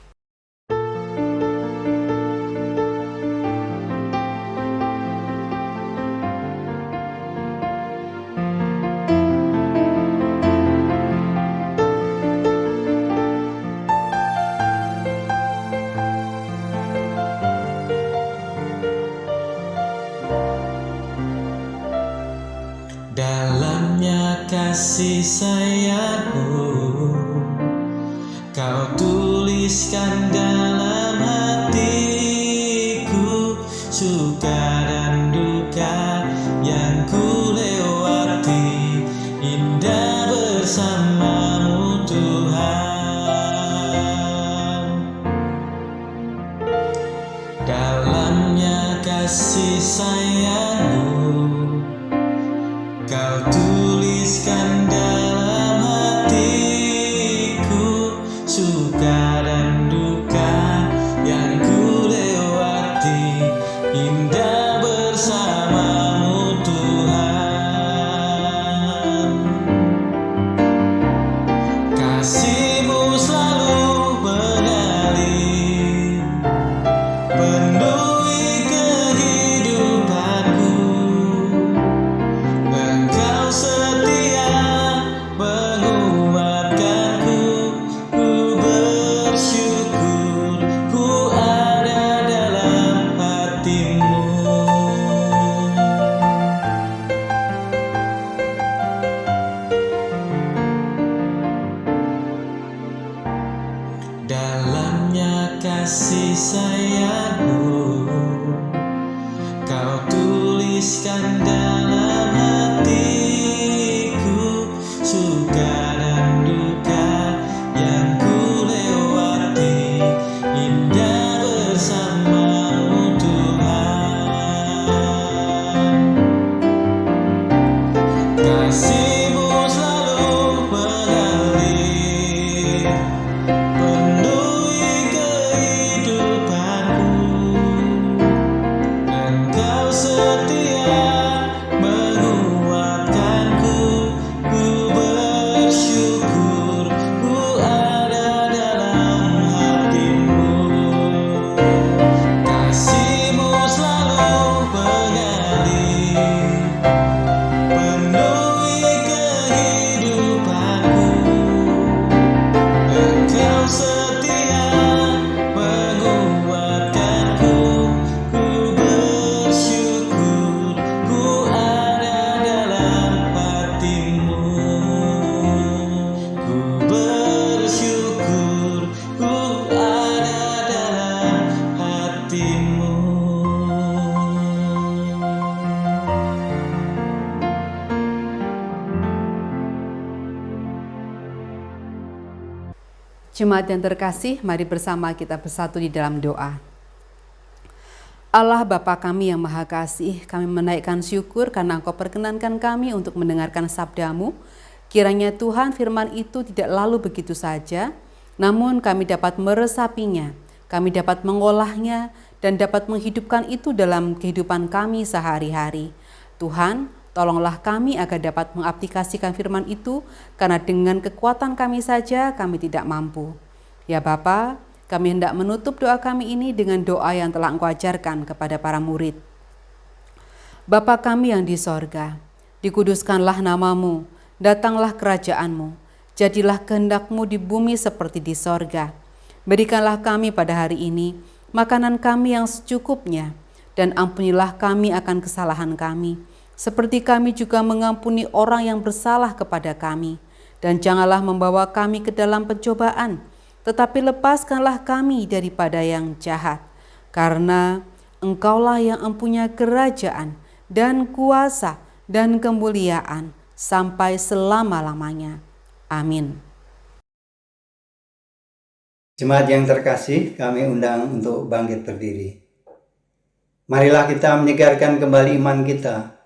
Dalamnya kasih sayangmu, kau tuliskan dalam hatiku, suka dan duka yang ku lewati, indah bersamamu Tuhan. Dalamnya kasih sayangmu, kau tuliskan dalam hatiku, suka dan duka yang ku lewati, kasih sayangmu Kau tuliskan dalam hatiku suka dan duka yang ku lewati indah bersamamu Tuhan kasihmu selalu mengalir penuhi kehidupanku Engkau setia menguatkanku ku bersyukur ku ada dalam hatimu kasihmu selalu mengalir penuhi kehidupanku Engkau setia menguatkanku ku bersyukur ku ada dalam hatimu ku bersyukur ku ada dalam hatimu Jemaat yang terkasih, mari bersama kita bersatu di dalam doa. Allah Bapa kami yang Maha Kasih, kami menaikkan syukur karena Engkau perkenankan kami untuk mendengarkan sabda-Mu. Kiranya Tuhan firman itu tidak lalu begitu saja, namun kami dapat meresapinya, kami dapat mengolahnya, dan dapat menghidupkan itu dalam kehidupan kami sehari-hari. Tuhan, tolonglah kami agar dapat mengaplikasikan firman itu, karena dengan kekuatan kami saja kami tidak mampu. Ya Bapa, kami hendak menutup doa kami ini dengan doa yang telah Engkau ajarkan kepada para murid. Bapa kami yang di sorga, dikuduskanlah namamu, datanglah kerajaan-Mu, jadilah kehendak-Mu di bumi seperti di sorga. Berikanlah kami pada hari ini makanan kami yang secukupnya, dan ampunilah kami akan kesalahan kami, seperti kami juga mengampuni orang yang bersalah kepada kami. Dan janganlah membawa kami ke dalam pencobaan, tetapi lepaskanlah kami daripada yang jahat. Karena Engkaulah yang empunya kerajaan dan kuasa dan kemuliaan sampai selama-lamanya. Amin. Jemaat yang terkasih, kami undang untuk bangkit berdiri. Marilah kita menyegarkan kembali iman kita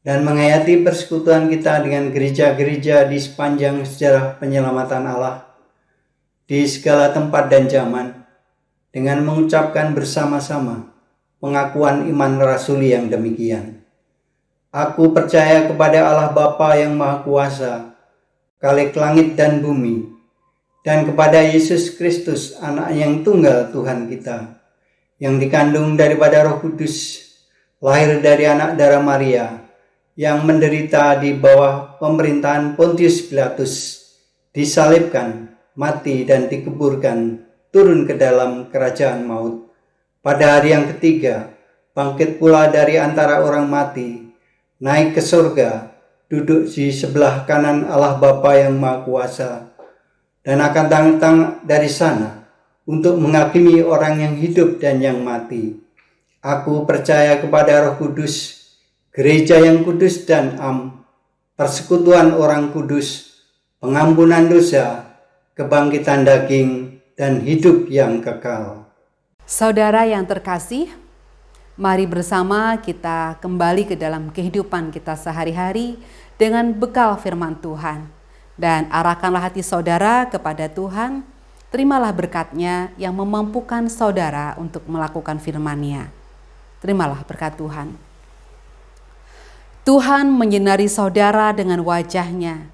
dan menghayati persekutuan kita dengan gereja-gereja di sepanjang sejarah penyelamatan Allah di segala tempat dan zaman, dengan mengucapkan bersama-sama pengakuan iman rasuli yang demikian. Aku percaya kepada Allah Bapa yang Maha Kuasa, Khalik langit dan bumi, dan kepada Yesus Kristus, Anak yang tunggal Tuhan kita, yang dikandung daripada Roh Kudus, lahir dari anak darah Maria, yang menderita di bawah pemerintahan Pontius Pilatus, disalibkan, mati dan dikuburkan, turun ke dalam kerajaan maut. Pada hari yang ketiga, bangkit pula dari antara orang mati, naik ke surga, duduk di sebelah kanan Allah Bapa yang Maha Kuasa, dan akan datang dari sana untuk menghakimi orang yang hidup dan yang mati. Aku percaya kepada Roh Kudus, gereja yang kudus dan persekutuan orang kudus, pengampunan dosa, kebangkitan daging, dan hidup yang kekal. Saudara yang terkasih, mari bersama kita kembali ke dalam kehidupan kita sehari-hari dengan bekal firman Tuhan. Dan arahkanlah hati saudara kepada Tuhan, terimalah berkat-Nya yang memampukan saudara untuk melakukan firman-Nya. Terimalah berkat Tuhan. Tuhan menyinari saudara dengan wajah-Nya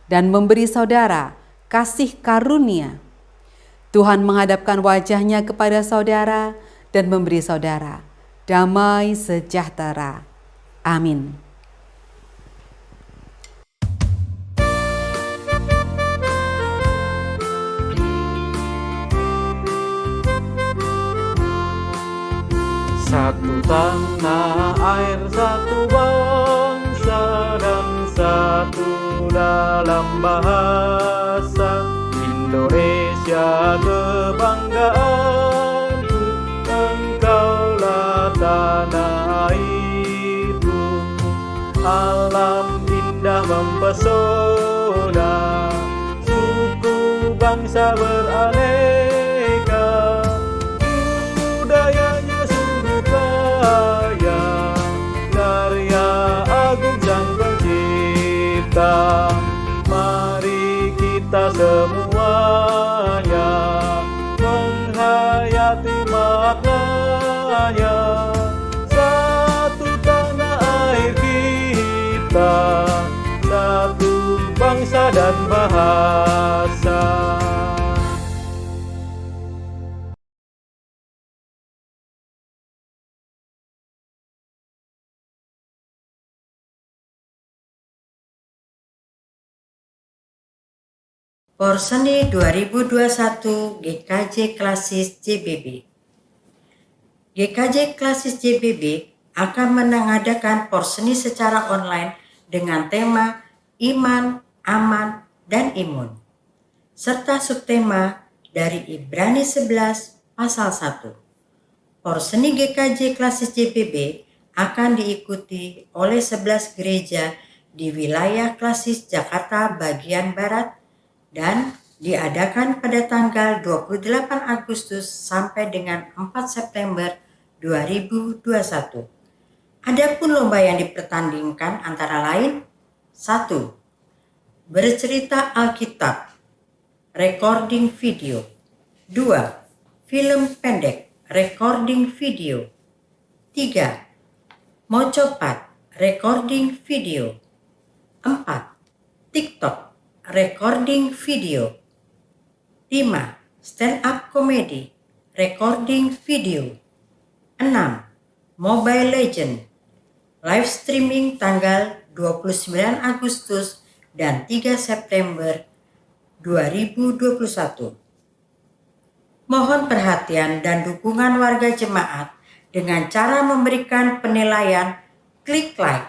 dan memberi saudara kasih karunia. Tuhan menghadapkan wajah-Nya kepada saudara dan memberi saudara damai sejahtera. Amin. Satu tanah air, satu bangsa, dan satu dalam bahasa. Indonesia kebanggaan. bangsa beraneka, budayanya sungguh kaya, karya agung Sang Pencipta. Mari kita semuanya menghayati maknanya, satu tanah air kita, satu bangsa dan bahasa. Porseni 2021 GKJ Klasis JBB. GKJ Klasis JBB akan mengadakan porseni secara online dengan tema Iman, Aman, dan Imun, serta subtema dari Ibrani 11 pasal 1. Porseni GKJ Klasis JBB akan diikuti oleh 11 gereja di wilayah Klasis Jakarta bagian Barat dan diadakan pada tanggal 28 Agustus sampai dengan 4 September 2021. Adapun lomba yang dipertandingkan antara lain: 1. Bercerita Alkitab, recording video. 2. Film pendek, recording video. 3. Mocopat, recording video. 4. TikTok, recording video. 5. Stand up comedy, recording video. 6. Mobile Legend, live streaming tanggal 29 Agustus dan 3 September 2021. Mohon perhatian dan dukungan warga jemaat dengan cara memberikan penilaian klik like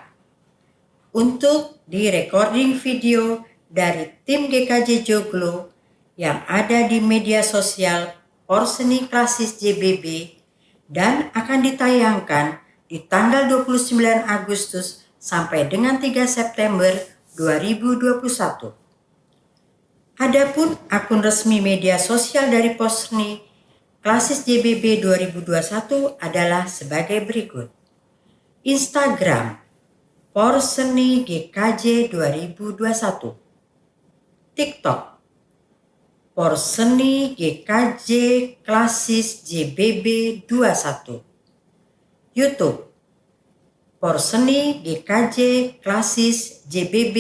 untuk di recording video dari tim GKJ Joglo yang ada di media sosial Porseni Klasis JBB dan akan ditayangkan di tanggal 29 Agustus sampai dengan 3 September 2021. Adapun akun resmi media sosial dari Porseni Klasis JBB 2021 adalah sebagai berikut. Instagram Porseni GKJ 2021. TikTok Porseni GKJ Klasis JBB 21. YouTube Porseni GKJ Klasis JBB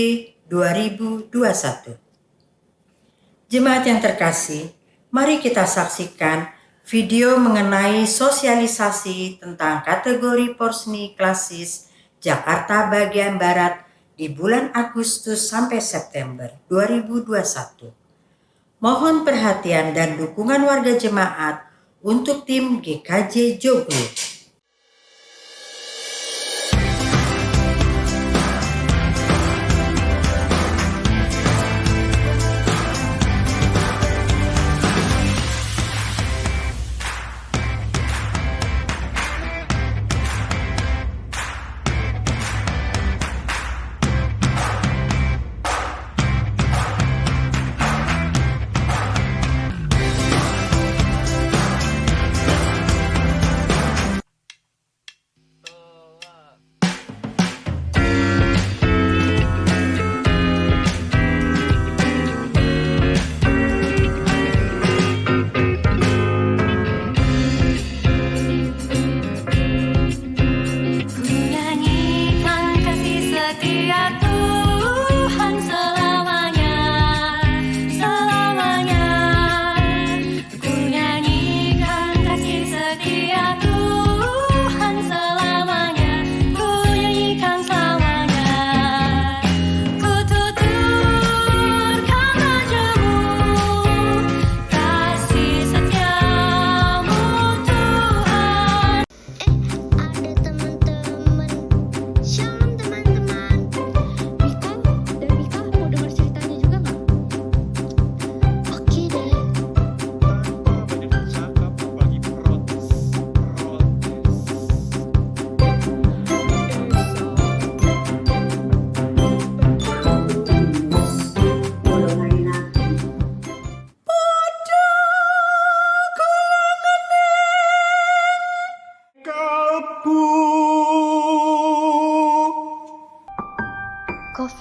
2021. Jemaat yang terkasih, mari kita saksikan video mengenai sosialisasi tentang kategori Porseni Klasis Jakarta bagian Barat di bulan Agustus sampai September 2021. Mohon perhatian dan dukungan warga jemaat untuk tim GKJ Joglo.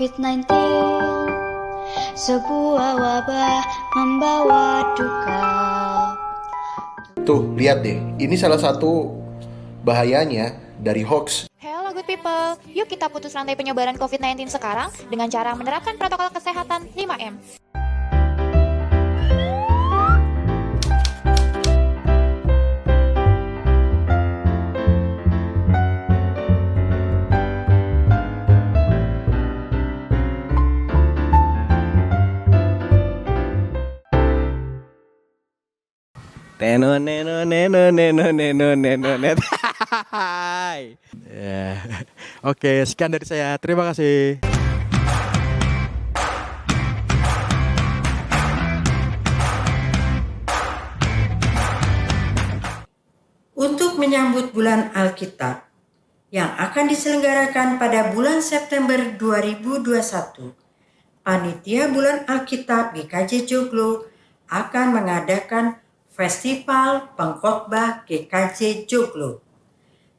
COVID-19, sebuah wabah membawa duka. Tuh, lihat deh. Ini salah satu bahayanya dari hoax. Hello good people, yuk kita putus rantai penyebaran COVID-19 sekarang dengan cara menerapkan protokol kesehatan 5M. Net. Hai. Ya. Oke, sekian dari saya. Terima kasih. Untuk menyambut bulan Alkitab yang akan diselenggarakan pada bulan September 2021, Panitia Bulan Alkitab GKJ Joglo akan mengadakan Festival Pengkhotbah GKJ Joglo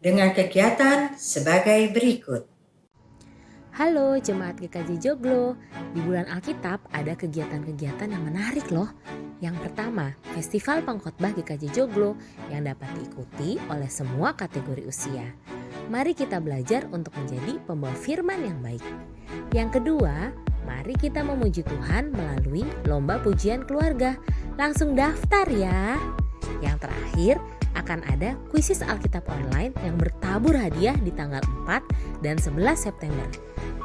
dengan kegiatan sebagai berikut. Halo Jemaat GKJ Joglo, di bulan Alkitab ada kegiatan-kegiatan yang menarik loh. Yang pertama, Festival Pengkhotbah GKJ Joglo yang dapat diikuti oleh semua kategori usia. Mari kita belajar untuk menjadi pembawa firman yang baik. Yang kedua, mari kita memuji Tuhan melalui lomba pujian keluarga. Langsung daftar ya. Yang terakhir, akan ada kuisis Alkitab online yang bertabur hadiah di tanggal 4 dan 11 September.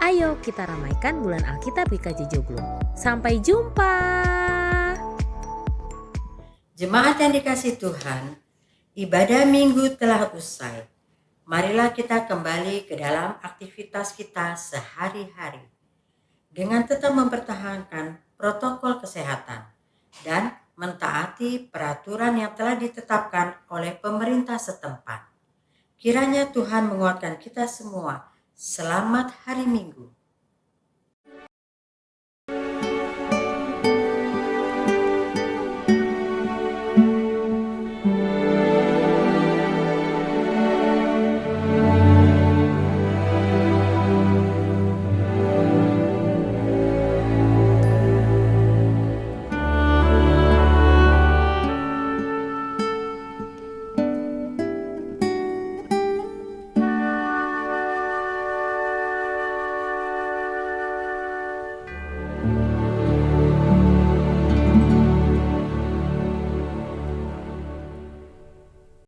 Ayo kita ramaikan bulan Alkitab GKJ Joglo. Sampai jumpa. Jemaat yang dikasihi Tuhan, ibadah minggu telah usai. Marilah kita kembali ke dalam aktivitas kita sehari-hari dengan tetap mempertahankan protokol kesehatan dan mentaati peraturan yang telah ditetapkan oleh pemerintah setempat. Kiranya Tuhan menguatkan kita semua. Selamat hari Minggu.